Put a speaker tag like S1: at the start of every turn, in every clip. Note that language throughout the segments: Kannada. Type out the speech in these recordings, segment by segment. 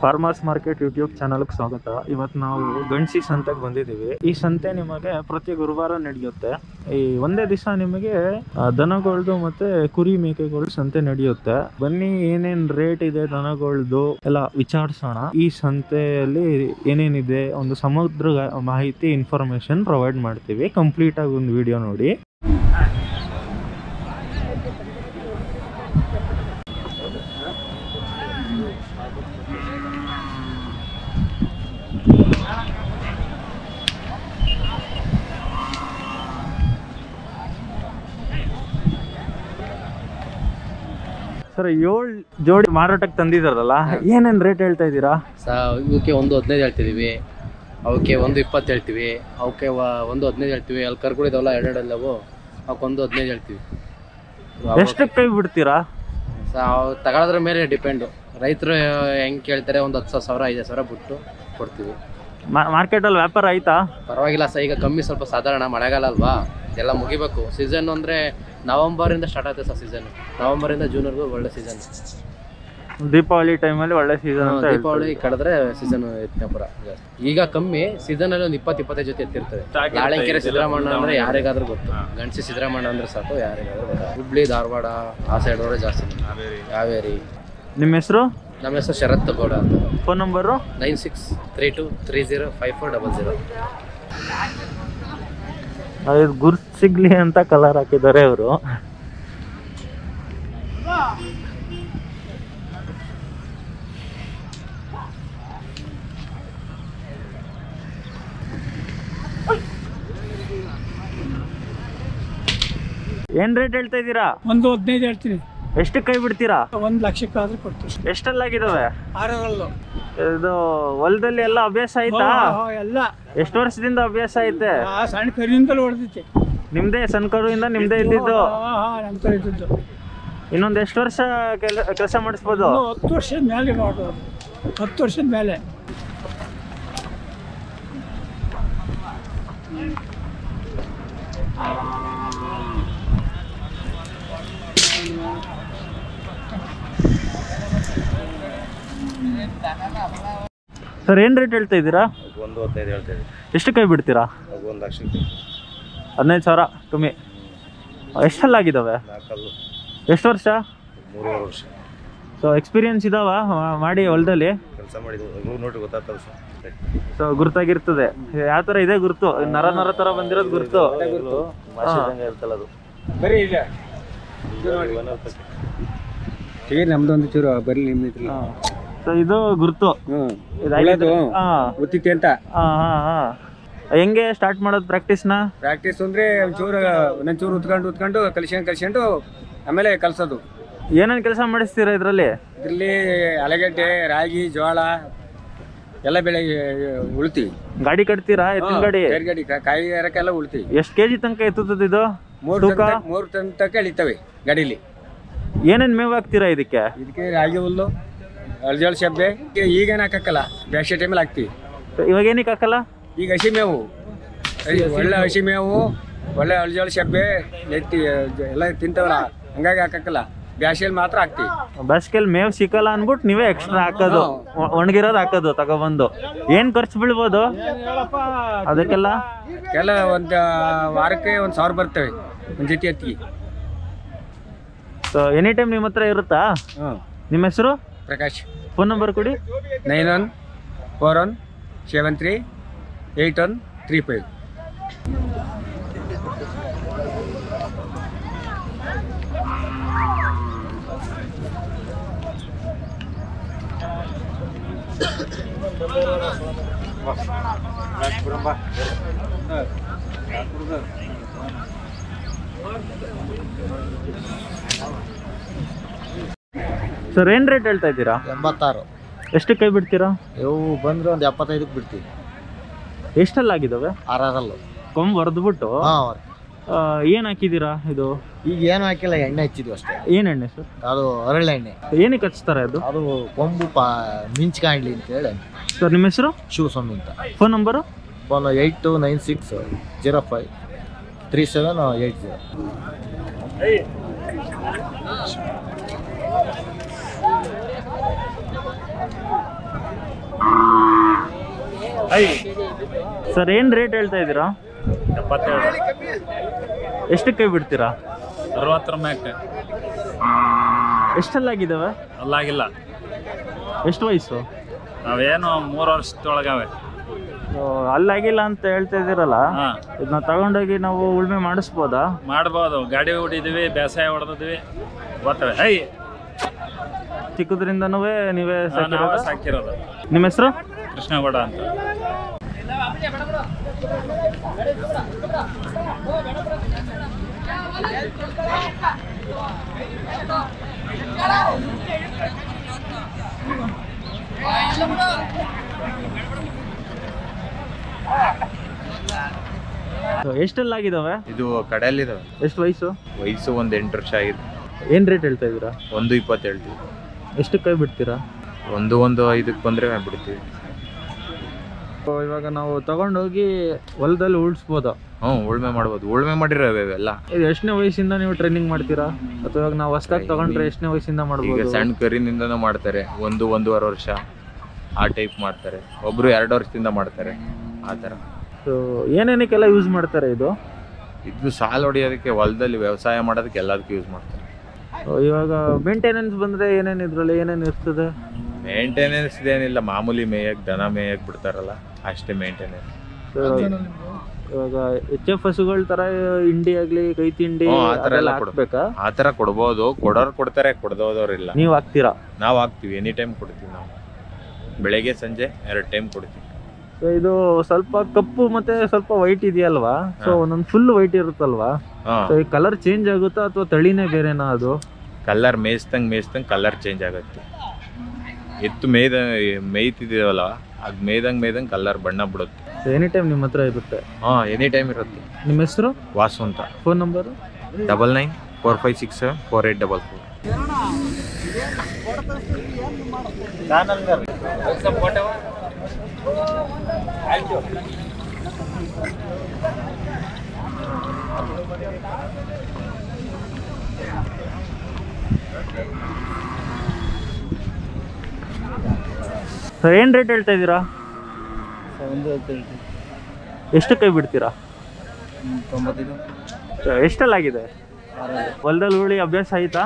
S1: ಫಾರ್ಮರ್ಸ್ ಮಾರ್ಕೆಟ್ ಯೂಟ್ಯೂಬ್ ಚಾನಲ್ಗೆ ಸ್ವಾಗತ. ಇವತ್ತು ನಾವು ಗಣಸಿ ಸಂತೆಗೆ ಬಂದಿದ್ದೀವಿ. ಈ ಸಂತೆ ನಿಮಗೆ ಪ್ರತಿ ಗುರುವಾರ ನಡೆಯುತ್ತೆ. ಈ ಒಂದೇ ದಿವಸ ನಿಮಗೆ ದನಗಳದು ಮತ್ತೆ ಕುರಿ ಮೇಕೆಗಳು ಸಂತೆ ನಡೆಯುತ್ತೆ. ಬನ್ನಿ, ಏನೇನ್ ರೇಟ್ ಇದೆ ದನಗಳದು ಎಲ್ಲ ವಿಚಾರಿಸೋಣ. ಈ ಸಂತೆಯಲ್ಲಿ ಏನೇನಿದೆ ಒಂದು ಸಮಗ್ರ ಮಾಹಿತಿ ಇನ್ಫಾರ್ಮೇಶನ್ ಪ್ರೊವೈಡ್ ಮಾಡ್ತೀವಿ. ಕಂಪ್ಲೀಟ್ ಆಗಿ ಒಂದು ವಿಡಿಯೋ ನೋಡಿ. ಸರ್, 7 ಜೋಡಿ ಮಾರಾಟಕ್ಕೆ ತಂದಿದಾರಲ್ಲ, ಏನೇನು ರೇಟ್ ಹೇಳ್ತಾ ಇದ್ದೀರಾ?
S2: ಇವಕ್ಕೆ 1.15 ಹೇಳ್ತಿದೀವಿ, ಅವಕ್ಕೆ 1.20 ಹೇಳ್ತೀವಿ, ಅವಕ್ಕೆ 1.15 ಹೇಳ್ತೀವಿ. ಅಲ್ಲಿ ಕರ್ಕೊಂಡಿದ್ದಾವಲ್ಲ ಎರಡೆರಡಲ್ಲವು, ಅವಕ್ಕೆ 1.15 ಹೇಳ್ತೀವಿ.
S1: ಎಷ್ಟಕ್ಕೆ ಕೈ ಬಿಡ್ತೀರಾ?
S2: ತಗೊಳ್ಳೋದ್ರ ಮೇಲೆ ಡಿಪೆಂಡು. ರೈತರು ಹೆಂಗೆ ಕೇಳ್ತಾರೆ, ಒಂದು 10,000 5,000 ಬಿಟ್ಟು ಕೊಡ್ತೀವಿ.
S1: ಮಾರ್ಕೆಟಲ್ಲಿ ವ್ಯಾಪಾರ ಆಯ್ತಾ?
S2: ಪರವಾಗಿಲ್ಲ ಸರ್, ಈಗ ಕಮ್ಮಿ ಸ್ವಲ್ಪ ಸಾಧಾರಣ. ಮಳೆಗಾಲ ಅಲ್ವಾ, ಎಲ್ಲ ಮುಗಿಬೇಕು. ಸೀಸನ್ ಅಂದರೆ ನವಂಬರಿಂದ ಸ್ಟಾರ್ಟ್ ಆಗುತ್ತೆ ಸರ್. ಸೀಸನ್ ನವಂಬರಿಂದ ಜೂನ್ವರೆಗೂ ಒಳ್ಳೆ ಸೀಸನ್.
S1: ದೀಪಾವಳಿ ಟೈಮಲ್ಲಿ ಒಳ್ಳೆ ಸೀಸನ್.
S2: ದೀಪಾವಳಿ ಕಳೆದ್ರೆ ಸೀಸನ್ ಎತ್ತಿನಪುರ ಈಗ ಕಮ್ಮಿ. ಸೀಸನಲ್ಲಿ ಒಂದು 20-25 ಜೊತೆ ಎತ್ತಿರ್ತದೆ. ನಾಳೆಕೆರೆ ಸಿದ್ದರಾಮಣ್ಣ ಅಂದರೆ ಯಾರಿಗಾದ್ರೂ ಗೊತ್ತು. ಗಣಸಿ ಸಿದ್ದರಾಮಣ್ಣ ಅಂದರೆ ಸಾಕು, ಯಾರಿಗಾದ್ರೂ ಗೊತ್ತು. ಹುಬ್ಳಿ ಧಾರವಾಡ ಆ ಸೈಡ್ ಅವರೇ ಜಾಸ್ತಿ. ಹಾವೇರಿ. ನಿಮ್ಮ ಹೆಸರು? ನಮ್ಮ ಹೆಸರು ಶರತ್ ಗೌಡ ಅಂತ.
S1: Phone number
S2: 9632305400.
S1: ಅದು ಗುರ್ತು ಸಿಗ್ಲಿ ಅಂತ ಕಲರ್ ಹಾಕಿದ್ದಾರೆ ಅವರು. ಏನ್ ರೇಟ್ ಹೇಳ್ತಾ ಇದ್ದೀರಾ?
S3: 1.15 ಹೇಳ್ತೀನಿ.
S1: ಎಷ್ಟು ಕೈ ಬಿಡ್ತೀರಾ?
S3: 1 ಲಕ್ಷಕ್ಕಾದ್ರೂ ಕೊಡ್ತೀವಿ.
S1: ಎಷ್ಟಲ್ಲಾಗಿದ್ದಾವೆ?
S3: 6
S1: ಇದು ಹೊಲದಲ್ಲಿ ಎಲ್ಲ ಅಭ್ಯಾಸ ಆಯ್ತಾ?
S3: ಎಲ್ಲ.
S1: ಎಷ್ಟು ವರ್ಷದಿಂದ ಅಭ್ಯಾಸ ಐತೆ?
S3: ಸಣ್ಣ ಕರಿಯಿಂದಲೂ ಹೊಡೆದೈತೆ.
S1: ನಿಮ್ದೇ ಸಣ್ಣ ಕರುವಿಂದ ನಿಮ್ದೇ ಇದ್ದಿದ್ದು?
S3: ನಮ್ಮ ಕಡೆ ಇದ್ದಿದ್ದು.
S1: ಇನ್ನೊಂದು ಎಷ್ಟು ವರ್ಷ ಕೆಲಸ ಮಾಡಿಸ್ಬೋದು?
S3: 10 ವರ್ಷದ ಮೇಲೆ ಮಾಡ್ಬೋದು. 10 ವರ್ಷದ ಮೇಲೆ.
S1: ಸರ್, ಏನು ರೇಟ್ ಹೇಳ್ತಾ ಇದ್ದೀರಾ?
S2: 1.15 ಹೇಳ್ತಾ ಇದ್ದೀವಿ.
S1: ಎಷ್ಟು ಕೈ ಬಿಡ್ತೀರಾ?
S2: 1 ಲಕ್ಷಕ್ಕೆ
S1: 15,000 ಕಮ್ಮಿ. ಎಷ್ಟಲ್ಲಾಗಿದ್ದಾವೆ?
S2: 4
S1: ಎಷ್ಟು ವರ್ಷ?
S2: 3 ವರ್ಷ.
S1: ಸೊ ಎಕ್ಸ್ಪೀರಿಯನ್ಸ್ ಇದಾವ ಮಾಡಿ ಹೊಲದಲ್ಲಿ
S2: ಕೆಲಸ ಮಾಡಿದ್ವಿ. ನೋಡಿ ಗೊತ್ತಾಗ್ತದೆ ಸರ್.
S1: ಸೊ ಗುರ್ತಾಗಿರ್ತದೆ. ಯಾವ ಥರ ಇದೆ ಗುರ್ತು? ನರ ಥರ ಬಂದಿರೋದು ಗುರ್ತು.
S2: ಇರ್ತಲ್ಲ ಅದು.
S3: ಬರೀ ಇದೆ ನಮ್ದು ಒಂದು ಚೂರು ಬರೀ ನಿಮ್ದು.
S1: ಸೊ ಇದು ಗುರ್ತು
S3: ಗೊತ್ತಿತ್ತೆ ಅಂತ.
S1: ಹೆಂಗೆ ಸ್ಟಾರ್ಟ್ ಮಾಡೋದು ಪ್ರಾಕ್ಟೀಸ್ನ?
S3: ಪ್ರಾಕ್ಟೀಸ್ ಅಂದ್ರೆ ಒಂಚೂರು ಒಂದೊಂಚೂರು ಉತ್ಕೊಂಡು ಕಲ್ಸ್ಕೊಂಡು ಆಮೇಲೆ ಕಲ್ಸೋದು.
S1: ಏನೇನು ಕೆಲಸ ಮಾಡಿಸ್ತೀರಾ ಇದರಲ್ಲಿ?
S3: ಇದರಲ್ಲಿ ಆಲೂಗಡ್ಡೆ, ರಾಗಿ, ಜೋಳ ಎಲ್ಲ ಬೆಳೆ ಉಳ್ತೀವಿ.
S1: ಗಾಡಿ ಕಟ್ತೀರಾ? ಎತ್ತಿನ ಗಾಡಿ?
S3: ಗಾಡಿ ಕಾಯಿ ಎರಕ್ಕೆಲ್ಲ ಉಳ್ತೀವಿ.
S1: ಎಷ್ಟು ಕೆಜಿ ತನಕ ಎತ್ತುತ್ತದೆ ಇದು?
S3: 3 ಟನ್ ತನಕ ಇಳಿತವೆ ಗಾಡೀಲಿ.
S1: ಏನೇನು ಮೇವು ಹಾಕ್ತೀರಾ ಇದಕ್ಕೆ?
S3: ರಾಗಿ ಹುಲ್ಲು, ಅಳ್ಜೋಳ ಸೆಬ್ಬೆ. ಈಗೇನು ಹಾಕಕ್ಕಲ್ಲ, ಬೇಸಿಗೆ ಟೈಮಲ್ಲಿ ಹಾಕ್ತೀವಿ.
S1: ಇವಾಗ ಏನಕ್ಕೆ ಹಾಕಲ್ಲ? ಈಗ
S3: ಹಸಿ ಮೇವು, ಒಳ್ಳೆ ಹಸಿ ಮೇವು, ಒಳ್ಳೆ ಅಳ್ಜೋಳ ಸೆಬ್ಬೆ ಎತ್ತಿ ಎಲ್ಲ ತಿಂತವಲ್ಲ, ಹಂಗಾಗಿ ಹಾಕಕ್ಕಲ್ಲ. ಬ್ಯಾಸಿಯಲ್ಲಿ ಮಾತ್ರ ಹಾಕ್ತೀವಿ.
S1: ಬೇಸಿಗೆಯಲ್ಲಿ ಮೇವು ಸಿಕ್ಕಲ್ಲ ಅನ್ಬಿಟ್ಟು ನೀವೇ ಎಕ್ಸ್ಟ್ರಾ ಹಾಕೋದು, ಒಣಗಿರೋದು ಹಾಕೋದು ತಗೊಬಂದು. ಏನು ಖರ್ಚು ಬೀಳ್ಬೋದು ಅದಕ್ಕೆಲ್ಲ?
S3: ಒಂದು ವಾರಕ್ಕೆ 1,000 ಬರ್ತವೆ ಒಂದು ಜೊತೆ ಎತ್ತಿಗೆ.
S1: ಸೊ ಎನಿ ಟೈಮ್ ನಿಮ್ಮ ಹತ್ರ ಇರುತ್ತಾ? ನಿಮ್ಮ ಹೆಸರು?
S3: ಪ್ರಕಾಶ್.
S1: ಫೋನ್ ನಂಬರ್ ಕೊಡಿ.
S3: 9141738135.
S1: ಸರ್, ಏನು ರೇಟ್ ಹೇಳ್ತಾ ಇದ್ದೀರಾ?
S2: 86.
S1: ಎಷ್ಟು ಕೈ ಬಿಡ್ತೀರಾ?
S2: ಇವು ಬಂದ್ರೆ ಒಂದು 75ಕ್ಕೆ ಬಿಡ್ತೀವಿ.
S1: ಎಷ್ಟಲ್ಲಾಗಿದ್ದಾವೆ?
S2: 6
S1: ಕೊಂಬು ಹೊಡೆದ್ಬಿಟ್ಟು ಏನು ಹಾಕಿದ್ದೀರಾ ಇದು?
S2: ಈಗ ಏನು ಹಾಕಿಲ್ಲ, ಎಣ್ಣೆ ಹಚ್ಚಿದ್ವಿ ಅಷ್ಟೇ.
S1: ಏನು ಎಣ್ಣೆ ಸರ್?
S2: ಅದು ಹರಳೆ ಎಣ್ಣೆ.
S1: ಏನಕ್ಕೆ ಹಚ್ತಾರೆ ಅದು?
S2: ಅದು ಕೊಂಬು ಮಿಂಚ್ಕಾಣ್ಲಿ ಅಂತ ಹೇಳಿ.
S1: ಸರ್, ನಿಮ್ಮ ಹೆಸರು?
S2: ಶಿವಸ್ವಾಮಿ ಅಂತ.
S1: Phone number?
S2: ಫೋನ್ 8296053780.
S1: ಸರ್ ಏನು ರೇಟ್ ಹೇಳ್ತಾ ಇದ್ದೀರಾ?
S4: 72.
S1: ಎಷ್ಟಕ್ಕೆ ಬಿಡ್ತೀರಾ?
S4: 60 ಮ್ಯಾಕ್.
S1: ಎಷ್ಟೆಲ್ಲಾಗಿದ್ದಾವೆ?
S4: ಅಲ್ಲಾಗಿಲ್ಲ.
S1: ಎಷ್ಟು ವಯಸ್ಸು?
S4: ನಾವೇನು 3 ವರ್ಷದೊಳಗವೆ.
S1: ಅಲ್ಲಾಗಿಲ್ಲ ಅಂತ ಹೇಳ್ತಾ ಇದ್ದೀರಲ್ಲ,
S4: ಹಾಂ,
S1: ಇದನ್ನ ತಗೊಂಡೋಗಿ ನಾವು ಉಳುಮೆ ಮಾಡಿಸ್ಬೋದಾ?
S4: ಮಾಡ್ಬೋದು. ಗಾಡಿ ಹೊಡಿದೀವಿ, ಬೇಸಾಯ ಹೊಡೆದಿದ್ವಿ, ಗೊತ್ತವೆ.
S1: ಚಿಕ್ಕದ್ರಿಂದನೂ ನೀವೇ
S4: ನಾವೇ ಸಾಕಿರೋದು.
S1: ನಿಮ್ಮ ಹೆಸರು?
S4: ಕೃಷ್ಣಗೌಡ ಅಂತ.
S1: ಎಷ್ಟೆಲ್ಲಾಗಿದ್ದಾವೆ?
S5: ಇದು ಕಡೆಯಲ್ಲಿದ್ದಾವೆ.
S1: ಎಷ್ಟು ವಯಸ್ಸು?
S5: ವಯಸ್ಸು ಒಂದು 8 ವರ್ಷ ಆಗಿದೆ.
S1: ಏನು ರೇಟ್ ಹೇಳ್ತಾ ಇದ್ದೀರಾ?
S5: 1.20 ಹೇಳ್ತೀವಿ.
S1: ಎಷ್ಟಕ್ಕೆ ಬಿಡ್ತೀರಾ?
S5: 1.5 ಬಂದರೆ ಬಿಡ್ತೀವಿ.
S1: ಇವಾಗ ನಾವು ತಗೊಂಡೋಗಿ ಹೊಲದಲ್ಲಿ ಉಳಿಸ್ಬೋದಾ?
S5: ಉಳುಮೆ ಮಾಡ್ಬೋದು. ಉಳುಮೆ ಮಾಡಿರೋವೆ ಇವೆಲ್ಲ.
S1: ಇದು ಎಷ್ಟನೇ ವಯಸ್ಸಿಂದ ನೀವು ಟ್ರೈನಿಂಗ್ ಮಾಡ್ತೀರಾ? ಅಥವಾ ಇವಾಗ ನಾವು ಹೊಸದಾಗಿ ತಗೊಂಡ್ರೆ ಎಷ್ಟನೇ ವಯಸ್ಸಿಂದ
S5: ಈಗ
S1: ಮಾಡ್ಬೋದು?
S5: ಸಣ್ಣ ಕರಿನಿಂದನೂ ಮಾಡ್ತಾರೆ. 1-1.5 ವರ್ಷ ಆ ಟೈಪ್ ಮಾಡ್ತಾರೆ. ಒಬ್ರು 2 ವರ್ಷದಿಂದ ಮಾಡ್ತಾರೆ. ಆ ಥರ.
S1: ಸೊ ಏನೇನಕ್ಕೆಲ್ಲ ಯೂಸ್ ಮಾಡ್ತಾರೆ ಇದು?
S5: ಇದು ಸಾಲ ಹೊಡಿಯೋದಕ್ಕೆ, ಹೊಲದಲ್ಲಿ ವ್ಯವಸಾಯ ಮಾಡೋದಕ್ಕೆ ಎಲ್ಲದಕ್ಕೂ ಯೂಸ್ ಮಾಡ್ತಾರೆ.
S1: ಇವಾಗ ಮೇಂಟೆನೆನ್ಸ್ ಬಂದರೆ ಏನೇನು ಇದರಲ್ಲಿ ಏನೇನು ಇರ್ತದೆ?
S5: ಮೇಂಟೆನೆನ್ಸ್ ಏನಿಲ್ಲ, ಮಾಮೂಲಿ ಮೇಯಕ್ಕೆ, ದನ ಮೇಯಕ್ಕೆ ಬಿಡ್ತಾರಲ್ಲ ಅಷ್ಟೇ ಮೇಂಟೆನೆನ್ಸ್.
S1: ಇವಾಗ HF ಹಸುಗಳ ಥರ ಹಿಂಡಿ ಆಗಲಿ, ಕೈ ತಿಂಡಿ
S5: ಆ ಥರ ಎಲ್ಲ
S1: ಹಾಕ್ಬೇಕಾ?
S5: ಆ ಥರ ಕೊಡ್ಬೋದು. ಕೊಡೋರು ಕೊಡ್ತಾರೆ, ಕೊಡ್ದೋದವ್ರಿಲ್ಲ.
S1: ನೀವು ಹಾಕ್ತೀರಾ?
S5: ನಾವು ಹಾಕ್ತೀವಿ. ಎನಿ ಟೈಮ್ ಕೊಡ್ತೀವಿ. ನಾವು ಬೆಳಗ್ಗೆ ಸಂಜೆ 2 ಟೈಮ್ ಕೊಡ್ತೀವಿ.
S1: ಸೊ ಇದು ಸ್ವಲ್ಪ ಕಪ್ಪು ಮತ್ತೆ ಸ್ವಲ್ಪ ವೈಟ್ ಇದೆಯಲ್ವಾ? ಸೊ ಒಂದೊಂದು ಫುಲ್ ವೈಟ್ ಇರುತ್ತಲ್ವಾ? ಸೊ ಈ ಕಲರ್ ಚೇಂಜ್ ಆಗುತ್ತಾ ಅಥವಾ ತಳಿನೇ ಬೇರೆನಾ ಅದು?
S5: ಕಲರ್ ಮೇಯ್ಸ್ದಂಗೆ ಕಲರ್ ಚೇಂಜ್ ಆಗುತ್ತೆ. ಎತ್ತು ಮೇಯ್ತಿದ್ದೀವಲ್ಲ, ಅದು ಮೇಯ್ದಂಗೆ ಕಲರ್ ಬಣ್ಣ ಬಿಡುತ್ತೆ.
S1: ಎನಿ ಟೈಮ್ ನಿಮ್ಮ ಹತ್ರ ಇರುತ್ತೆ?
S5: ಎನಿ ಟೈಮ್ ಇರುತ್ತೆ.
S1: ನಿಮ್ಮ ಹೆಸರು?
S5: ವಾಸು ಅಂತ.
S1: Phone number?
S5: 9945674844.
S1: ಸರ್ ಏನು ರೇಟ್ ಹೇಳ್ತಾ ಇದ್ದೀರಾ? ಎಷ್ಟಕ್ಕೆ ಬಿಡ್ತೀರಾ?
S3: 95.
S1: ಎಷ್ಟೆಲ್ಲಾಗಿದೆ? ಹೊಲದಲ್ಲಿ ಉಳಿ ಅಭ್ಯಾಸ ಆಯ್ತಾ?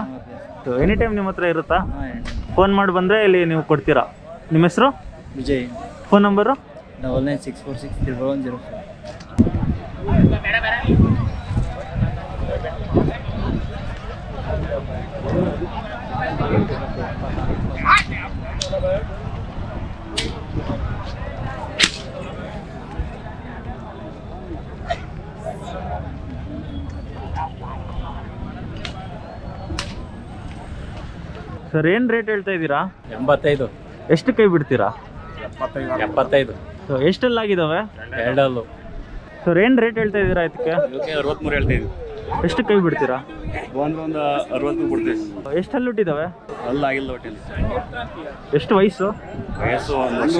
S1: ಎನಿ ಟೈಮ್ ನಿಮ್ಮ ಹತ್ರ ಇರುತ್ತಾ? ಫೋನ್ ಮಾಡಿ ಬಂದರೆ ಇಲ್ಲಿ ನೀವು ಕೊಡ್ತೀರಾ? ನಿಮ್ಮ ಹೆಸರು?
S3: ವಿಜಯ್.
S1: Phone number?
S3: 9964631104.
S1: ಸರ್ ಏನು ರೇಟ್ ಹೇಳ್ತಾ ಇದ್ದೀರಾ?
S4: 85.
S1: ಎಷ್ಟಕ್ಕೆ ಬಿಡ್ತೀರಾ?
S4: 75.
S1: ಸೊ ಎಷ್ಟೆಲ್ಲಾಗಿದ್ದಾವೆ?
S4: 2.
S1: ಸರ್ ಏನು ರೇಟ್ ಹೇಳ್ತಾ ಇದ್ದೀರಾ ಇದಕ್ಕೆ?
S4: 63 ಹೇಳ್ತೀವಿ.
S1: ಎಷ್ಟಕ್ಕೆ ಬಿಡ್ತೀರಾ?
S4: ಒಂದು 60 ಕೊಡ್ತೀವಿ.
S1: ಎಷ್ಟಲ್ಲಿ ಹುಟ್ಟಿದ್ದಾವೆ?
S4: ಅಲ್ಲಾಗಿಲ್ಲ ಒಟ್ಟಿಲ್ಲಿ.
S1: ಎಷ್ಟು ವಯಸ್ಸು?
S4: ವಯಸ್ಸು 1 ವರ್ಷ.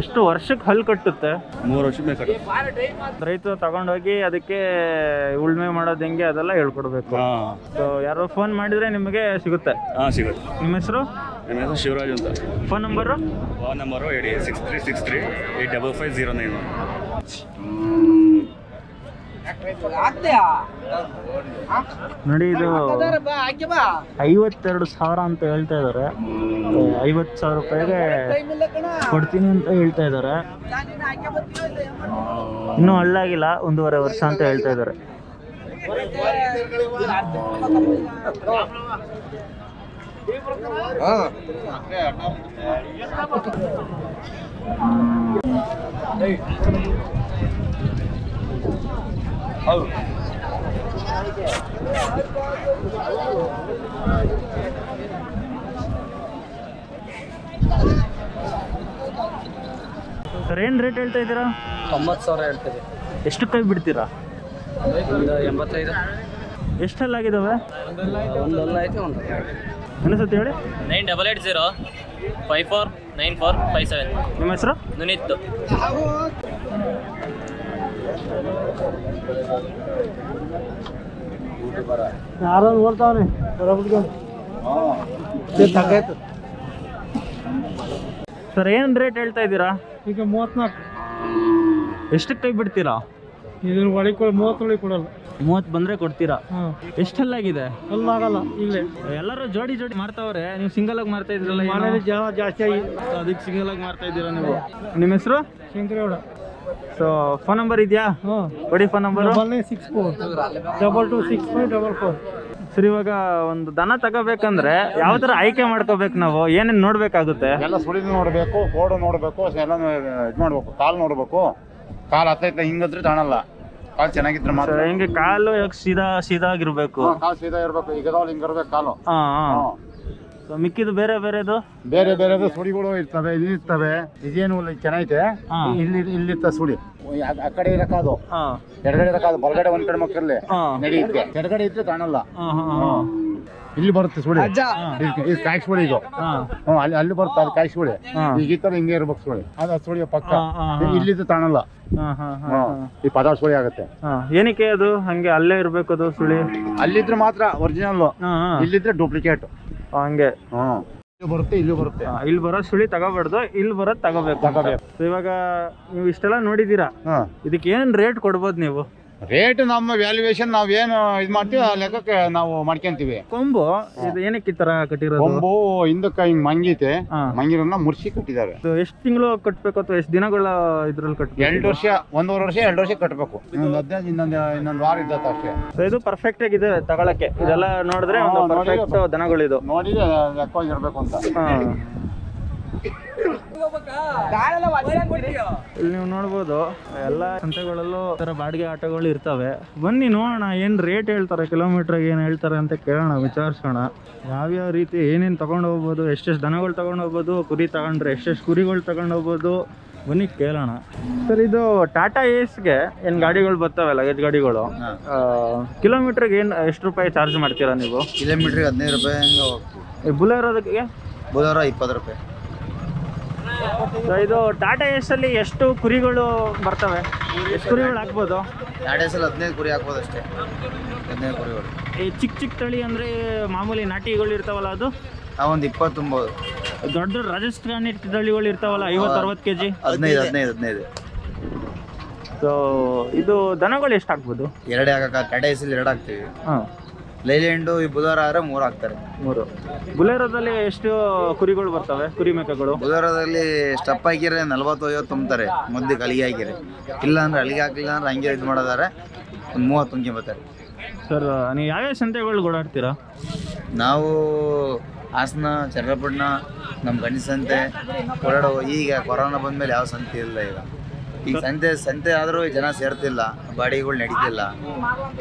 S1: ಎಷ್ಟು ವರ್ಷಕ್ಕೆ ಹಲ್ಲು ಕಟ್ಟುತ್ತೆ?
S4: 3 ವರ್ಷ ಬೇಕು.
S1: ರೈತರು ತಗೊಂಡೋಗಿ ಅದಕ್ಕೆ ಉಳುಮೆ ಮಾಡೋದು ಹೆಂಗೆ ಅದೆಲ್ಲ ಹೇಳ್ಕೊಡ್ಬೇಕು. ಸೊ ಯಾರೋ ಫೋನ್ ಮಾಡಿದರೆ ನಿಮಗೆ ಸಿಗುತ್ತೆ?
S4: ಸಿಗುತ್ತೆ.
S1: ನಿಮ್ಮ ಹೆಸರು?
S4: ನನ್ನ ಹೆಸರು ಶಿವರಾಜ್ ಅಂತ.
S1: Phone number?
S4: Phone number 6363855091.
S1: ನೋಡಿ, ಇದು 52,000 ಅಂತ ಹೇಳ್ತಾ ಇದ್ದಾರೆ. 50,000 ರೂಪಾಯಿಗೆ ಕೊಡ್ತೀನಿ ಅಂತ ಹೇಳ್ತಾ ಇದ್ದಾರೆ. ಇನ್ನೂ ಹಳ್ಳಾಗಿಲ್ಲ, 1.5 ವರ್ಷ ಅಂತ ಹೇಳ್ತಾ ಇದ್ದಾರೆ. ಸರ್ ಏನು ರೇಟ್ ಹೇಳ್ತಾ ಇದ್ದೀರಾ?
S3: 90,000 ಹೇಳ್ತೇವೆ.
S1: ಎಷ್ಟಕ್ಕೆ ಬಿಡ್ತೀರಾ?
S3: ಒಂದು 85.
S1: ಎಷ್ಟೆಲ್ಲಾಗಿದ್ದಾವೆ?
S3: ಒಂದಲ್ಲ ಐತೆ, ಒಂದು
S1: ಅನಿಸುತ್ತೆ ಹೇಳಿ.
S6: 9880549457.
S1: ನಿಮ್ಮ ಹೆಸರು?
S6: ನುನಿತ್ತು.
S1: ಯಾರು ನೋಡ್ತಾವ್ರಿ? ಸರ್ ಏನು ರೇಟ್ ಹೇಳ್ತಾ ಇದ್ದೀರಾ?
S3: ಈಗ 34.
S1: ಎಷ್ಟಕ್ಕೆ ಕೈ ಬಿಡ್ತೀರಾ?
S3: ಇದನ್ನ ಒಳಗೆ 30 ಕೊಡಲ್ಲ.
S1: 30 ಬಂದ್ರೆ ಕೊಡ್ತೀರಾ? ಎಷ್ಟೆಲ್ಲಾಗಿದೆ?
S3: ಅಲ್ಲಾಗಲ್ಲ ಇಲ್ಲೇ
S1: ಎಲ್ಲರೂ ಜೋಡಿ ಜೋಡಿ ಮಾರ್ತಾವ್ರೆ, ನೀವು ಸಿಂಗಲ್ ಆಗಿ ಮಾರ್ತಾ ಇದ್ರಲ್ಲ?
S3: ಮನೇಲಿ ಜನ ಜಾಸ್ತಿ ಆಗಿ
S1: ಅದಕ್ಕೆ ಸಿಂಗಲ್ ಆಗಿ ಮಾರ್ತಾ ಇದ್ದೀರಾ ನೀವು. ನಿಮ್ಮ ಹೆಸರು?
S3: ಶಂಕರೇಗೌಡ.
S1: ಸೊ ಫೋನ್ ನಂಬರ್ ಇದೆಯಾ? ಕೊಡಿ ಫೋನ್ ನಂಬರ್.
S3: 964
S1: ಸರ್, ಇವಾಗ ಒಂದು ದನ ತಗೋಬೇಕಂದ್ರೆ ಯಾವ ತರ ಆಯ್ಕೆ ಮಾಡ್ಕೋಬೇಕು ನಾವು? ಏನೇನು ನೋಡ್ಬೇಕಾಗುತ್ತೆ?
S7: ಎಲ್ಲ ಸುಳಿ ನೋಡಬೇಕು, ಕೋಡು ನೋಡಬೇಕು, ಎಲ್ಲ ಇದು ಮಾಡ್ಬೇಕು. ಕಾಲು ನೋಡಬೇಕು. ಕಾಲು ಹತ್ತೈತೆ ಹಿಂಗದ್ರೆ ತಾಣಲ್ಲ. ಕಾಲು ಚೆನ್ನಾಗಿದ್ರೆ ಮಾತ್ರ.
S1: ಹೆಂಗೆ ಕಾಲು ಸೀದಾ ಆಗಿರ್ಬೇಕು?
S7: ಕಾಲು ಸೀದಾ ಇರ್ಬೇಕು. ಈಗ ಹಿಂಗ ಇರ್ಬೇಕು ಕಾಲು.
S1: ಸೊ ಮಿಕ್ಕಿದು ಬೇರೆ ಬೇರೆದು
S7: ಬೇರೆ ಸುಳಿಗಳು ಇರ್ತವೆ, ಇಲ್ಲಿ ಇರ್ತವೆ. ಇದೇನು ಚೆನ್ನಾಗೈತೆ. ಇಲ್ಲಿರ್ತ ಸುಳಿ ಆ ಕಡೆ ಇರಕಾದು, ಎಡಗಡೆ ಇರಕಾದು, ಬಲಗಡೆ ಒಂದ್ ಕಡೆ ಮಕ್ಕಳಲ್ಲಿ ನಡೆಯುತ್ತೆ. ಎಡಗಡೆ ಇದ್ರೆ ತಾಣಲ್ಲ. ಇಲ್ಲಿ ಬರುತ್ತೆ ಸುಳಿ. ಇದು ಕಾಯಿಸ್ಕೊಳ್ಳಿ. ಇದು ಅಲ್ಲಿ ಬರುತ್ತೆ, ಅದು ಕಾಯಿಸ್ಕೊಳ್ಳಿ. ಈಗ ಈ ತರ ಹಿಂಗೆ ಇರ್ಬೇಕು ಸುಳಿ. ಅದು ಸುಳಿ ಪಕ್ಕ. ಇಲ್ಲಿದ್ದು ತಾಣಲ್ಲ. ಈ ಪದಾರ್ಥ ಸುಳಿ ಆಗುತ್ತೆ.
S1: ಏನಕ್ಕೆ ಅದು ಹಂಗೆ ಅಲ್ಲೇ ಇರ್ಬೇಕು? ಅದು ಸುಳಿ
S7: ಅಲ್ಲಿದ್ರೆ ಮಾತ್ರ ಒರಿಜಿನಲ್, ಇಲ್ಲಿದ್ರೆ ಡೂಪ್ಲಿಕೇಟ್.
S1: ಹಂಗೆ
S7: ಬರುತ್ತೆ, ಇಲ್ಲಿ ಬರುತ್ತೆ.
S1: ಇಲ್ಲಿ ಬರೋ ಸುಳಿ ತಗೋಬಾರ್ದು, ಇಲ್ಲಿ ಬರೋದ್ ತಗೋಬೇಕು. ಇವಾಗ ನೀವು ಇಷ್ಟೆಲ್ಲ ನೋಡಿದೀರಾ, ಇದಕ್ಕೆ ಏನ್ ರೇಟ್ ಕೊಡ್ಬೋದು ನೀವು?
S7: ರೇಟ್ ನಮ್ಮ ವ್ಯಾಲ್ಯೂಯೇಷನ್ ನಾವೇನು ಇದು ಮಾಡ್ತೀವಿ ಆ ಲೆಕ್ಕಕ್ಕೆ ನಾವು ಮಾಡ್ಕೊಂತೀವಿ.
S1: ಕೊಂಬು ಇದು ಏನಕ್ಕೆ ಈ ತರ ಕಟ್ಟಿರೋದು?
S7: ಕೊಂಬು ಹಿಂದಕ್ಕೆ ಹಿಂಗ್ ಮಂಗೈತೆ, ಮಂಗಿರನ್ನ ಮುರ್ಸಿ ಕಟ್ಟಿದ್ದಾರೆ.
S1: ಎಷ್ಟು ತಿಂಗಳು ಕಟ್ಬೇಕು ಅಥವಾ ಎಷ್ಟು ದಿನಗಳ ಇದ್ರಲ್ಲಿ ಕಟ್ಬೇಕು?
S7: 2 ವರ್ಷ, 1.5 ವರ್ಷ, 2 ವರ್ಷ ಕಟ್ಬೇಕು. ಇನ್ನೊಂದು ವಾರ ಇದ್ದತ್ತ ಅಷ್ಟೇ.
S1: ಇದು ಪರ್ಫೆಕ್ಟ್ ಆಗಿದೆ ತಗೊಳಕ್ಕೆ. ಇದೆಲ್ಲ ನೋಡಿದ್ರೆ ಒಂದು ಪರ್ಫೆಕ್ಟ್ ದನಗಳಿದು.
S7: ನೋಡಿದ್ರೆ ಲೆಕ್ಕವಾಗಿರ್ಬೇಕು ಅಂತ.
S1: ಇಲ್ಲಿ ನೀವು ನೋಡ್ಬೋದು ಎಲ್ಲ ಸಂತೆಗಳಲ್ಲೂ ತರ ಬಾಡಿಗೆ ಆಟೋಗಳು ಇರ್ತವೆ. ಬನ್ನಿ ನೋಡೋಣ ಏನ್ ರೇಟ್ ಹೇಳ್ತಾರೆ, ಕಿಲೋಮೀಟರ್ಗೆ ಏನ್ ಹೇಳ್ತಾರೆ ಅಂತ ಕೇಳೋಣ, ವಿಚಾರಿಸೋಣ. ಯಾವ್ಯಾವ ರೀತಿ ಏನೇನು ತಗೊಂಡು ಹೋಗ್ಬೋದು, ಎಷ್ಟೆಷ್ಟು ದನಗಳು ತಗೊಂಡು ಹೋಗ್ಬೋದು, ಕುರಿ ತಗೊಂಡ್ರೆ ಎಷ್ಟೆಷ್ಟು ಕುರಿಗಳು ತಗೊಂಡು ಹೋಗ್ಬೋದು, ಬನ್ನಿ ಕೇಳೋಣ. ಸರ್, ಇದು ಟಾಟಾ ಏಸ್ಗೆ ಏನು ಗಾಡಿಗಳು ಬರ್ತವೆ, ಲಗೇಜ್ ಗಾಡಿಗಳು, ಕಿಲೋಮೀಟರ್ಗೆ ಎಷ್ಟು ರೂಪಾಯಿ ಚಾರ್ಜ್ ಮಾಡ್ತೀರಾ ನೀವು?
S8: ಕಿಲೋಮೀಟ್ರಿಗೆ 15 ರೂಪಾಯಿ ಹಂಗೆ ಹೋಗ್ತೀವಿ.
S1: ಬುಲೆರೋದಕ್ಕೆ?
S8: ಬುಲೆರೋ 20 ರೂಪಾಯಿ.
S1: ಇದು ಟಾಟಾ ಏಸ್ ಅಲ್ಲಿ ಎಷ್ಟು ಕುರಿಗಳು ಬರ್ತವೆ? ಎಷ್ಟು ಕುರಿಗಳು ಹಾಕ್ಬೋದು?
S8: ಟಾಟಾ ಏಸಲ್ಲಿ 15 ಕುರಿ ಹಾಕ್ಬೋದು ಅಷ್ಟೇ. 15 ಕುರಿಗಳು.
S1: ಈ ಚಿಕ್ಕ ತಳಿ ಅಂದ್ರೆ ಮಾಮೂಲಿ ನಾಟಿಗಳು ಇರ್ತಾವಲ್ಲ, ಅದು
S8: ಒಂದು 20 ತುಂಬೋದು.
S1: ದೊಡ್ಡ ರಾಜಸ್ಥಾನಿ ತಳಿಗಳು ಇರ್ತಾವಲ್ಲ, 50-60 kg.
S8: 15.
S1: ಸೊ ಇದು ದನಗಳು ಎಷ್ಟು ಹಾಕ್ಬೋದು?
S8: 2 ಹಾಕಕ್ಕೆ. ಟಾಟಾ ಏಸಲ್ಲಿ 2 ಹಾಕ್ತೀವಿ. ಲೈಲ್ಯಾಂಡು ಈ ಬುಧವಾರ ಆದರೆ 3 ಹಾಕ್ತಾರೆ.
S1: 3. ಬುಲೆರೋದಲ್ಲಿ ಎಷ್ಟು ಕುರಿಗಳು ಬರ್ತವೆ, ಕುರಿ ಮೇಕೆಗಳು?
S8: ಬುಧವಾರದಲ್ಲಿ ಸ್ಟಪ್ ಹಾಕಿದ್ರೆ 40-50 ತುಂಬ್ತಾರೆ. ಮುದ್ದಕ್ಕೆ ಅಲ್ಲಿಗೆ ಹಾಕಿರಿ. ಇಲ್ಲ ಅಂದ್ರೆ ಅಲ್ಲಿಗೆ ಹಾಕಲಿಲ್ಲ ಅಂದ್ರೆ ಹಂಗೆ ಇದು ಮಾಡೋದಾರೆ ಒಂದು 30 ತುಂಬ್ಕೊಂಬರ್ತಾರೆ.
S1: ಸರ್, ನೀವು ಯಾವ್ಯಾವ ಸಂತೆಗಳು ಓಡಾಡ್ತೀರಾ?
S8: ನಾವು ಹಾಸನ, ಚನ್ನಪಟ್ಟಣ, ನಮ್ಮ ಗಣಿ ಸಂತೆ ಓಡಾಡೋ. ಈಗ ಕೊರೋನಾ ಬಂದಮೇಲೆ ಯಾವ ಸಂತೆ ಇಲ್ಲ. ಈಗ ಸಂತೆ ಆದರೂ ಜನ ಸೇರ್ತಿಲ್ಲ, ಬಾಡಿಗೆಗಳು ನಡೀತಿಲ್ಲ.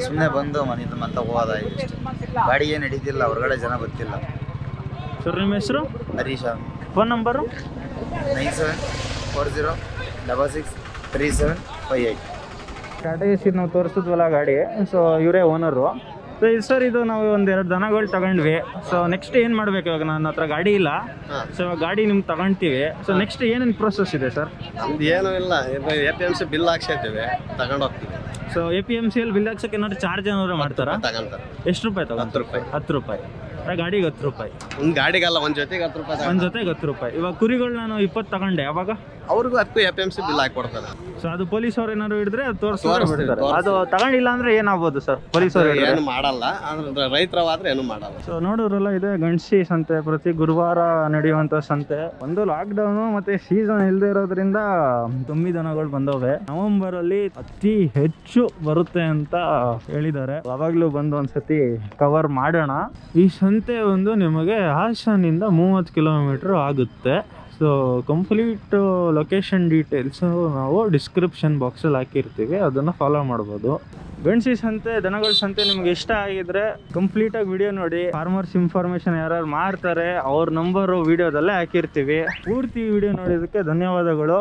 S8: ಸುಮ್ಮನೆ ಬಂದು ಮನೆ ಹೋಗೋದಾಗಿದೆ ಅಷ್ಟೇ. ಬಾಡಿಗೆ ನಡೀತಿಲ್ಲ, ಹೊರಗಡೆ ಜನ ಬರ್ತಿಲ್ಲ.
S1: ಸರ್, ನಿಮ್ಮ ಹೆಸರು?
S8: Harish.
S1: Phone number?
S8: 9740663758.
S1: Tata Ace ನಾವು ತೋರಿಸಿದ್ವಲ್ಲ ಗಾಡಿ, ಸೊ ಇವರೇ ಓನರು. ಸೊ ಸರ್, ಇದು ನಾವು 1-2 ದನಗಳು ತಗೊಂಡ್ವಿ. ಸೊ ನೆಕ್ಸ್ಟ್ ಏನು ಮಾಡಬೇಕು? ಇವಾಗ ನನ್ನ ಹತ್ರ ಗಾಡಿ ಇಲ್ಲ. ಸೊ ಇವಾಗ ಗಾಡಿ ನಿಮ್ಗೆ ತಗೊಳ್ತೀವಿ. ಸೊ ನೆಕ್ಸ್ಟ್ ಏನೇನು ಪ್ರೋಸೆಸ್ ಇದೆ ಸರ್?
S9: ನಮ್ದು ಏನೂ ಇಲ್ಲ. APMC ಬಿಲ್ ಹಾಕ್ಸಿರ್ತೀವಿ, ತಗೊಂಡು ಹೋಗ್ತೀವಿ.
S1: ಸೊ APMCಯಲ್ಲಿ ಬಿಲ್ ಹಾಕ್ಸೋಕೆ ಏನಾದ್ರು ಚಾರ್ಜ್ ಏನಾದ್ರು ಮಾಡ್ತಾರಾ?
S9: ತಗೊಂತಾರೆ.
S1: ಎಷ್ಟು ರೂಪಾಯಿ ತಗೊಂಡು? 10 ರೂಪಾಯಿ. ಗಾಡಿಗೆ 10 ರೂಪಾಯಿ.
S9: ಒಂದು ಗಾಡಿಗಲ್ಲ, ಒಂದು ಜೊತೆಗೆ 10 ರೂಪಾಯಿ.
S1: ಒಂದು ಜೊತೆಗೆ 10 ರೂಪಾಯಿ. ಇವಾಗ ಕುರಿಗಳು ನಾನು 20 ತಗೊಂಡೆ, ಅವಾಗ
S9: ಅವ್ರಿಗೂ 10 APMC ಬಿಲ್ ಹಾಕಿ ಕೊಡ್ತಾರೆ.
S1: ಸೊ ಅದು ಪೊಲೀಸ್ ಅವ್ರು ಏನಾದ್ರು ಹಿಡಿದ್ರೆ ಅದು ತೋರಿಸ್ತಾರೆ. ಅದು ತಗೊಂಡಿಲ್ಲ ಅಂದ್ರೆ ಏನಾಗ್ಬೋದು ಸರ್? ಪೊಲೀಸ್ ಅವ್ರು
S9: ಏನು ಮಾಡಲ್ಲ, ಅಂದ್ರೆ ರೈತರವಾದ್ರೆ ಏನು ಮಾಡಲ್ಲ.
S1: ಸೊ ನೋಡಿದ್ರಲ್ಲ, ಇದೆ ಗಣಸಿ ಸಂತೆ. ಪ್ರತಿ ಗುರುವಾರ ನಡೆಯುವಂತ ಸಂತೆ. ಒಂದು ಲಾಕ್ಡೌನು ಮತ್ತೆ ಸೀಸನ್ ಇಲ್ಲದೆ ಇರೋದ್ರಿಂದ ಕಮ್ಮಿ ದನಗಳು ಬಂದವೆ. ನವೆಂಬರ್ ಅಲ್ಲಿ ಅತಿ ಹೆಚ್ಚು ಬರುತ್ತೆ ಅಂತ ಹೇಳಿದ್ದಾರೆ. ಯಾವಾಗ್ಲೂ ಬಂದು ಒಂದ್ಸತಿ ಕವರ್ ಮಾಡೋಣ. ಈ ಸಂತೆ ಒಂದು ನಿಮಗೆ ಹಾಸನಿಂದ 30 ಕಿಲೋಮೀಟರ್ ಆಗುತ್ತೆ. ಸೊ ಕಂಪ್ಲೀಟ್ ಲೊಕೇಶನ್ ಡೀಟೇಲ್ಸ್ ನಾವು ಡಿಸ್ಕ್ರಿಪ್ಷನ್ ಬಾಕ್ಸಲ್ಲಿ ಹಾಕಿರ್ತೀವಿ, ಅದನ್ನು ಫಾಲೋ ಮಾಡ್ಬೋದು. ಗಣಸಿ ಸಂತೆ, ದನಗಳ ಸಂತೆ ನಿಮ್ಗೆ ಇಷ್ಟ ಆಗಿದ್ರೆ ಕಂಪ್ಲೀಟಾಗಿ ವಿಡಿಯೋ ನೋಡಿ. ಫಾರ್ಮರ್ಸ್ ಇನ್ಫಾರ್ಮೇಷನ್ ಯಾರು ಮಾರ್ತಾರೆ ಅವ್ರ ನಂಬರು ವಿಡಿಯೋದಲ್ಲೇ ಹಾಕಿರ್ತೀವಿ. ಪೂರ್ತಿ ವಿಡಿಯೋ ನೋಡೋದಕ್ಕೆ ಧನ್ಯವಾದಗಳು.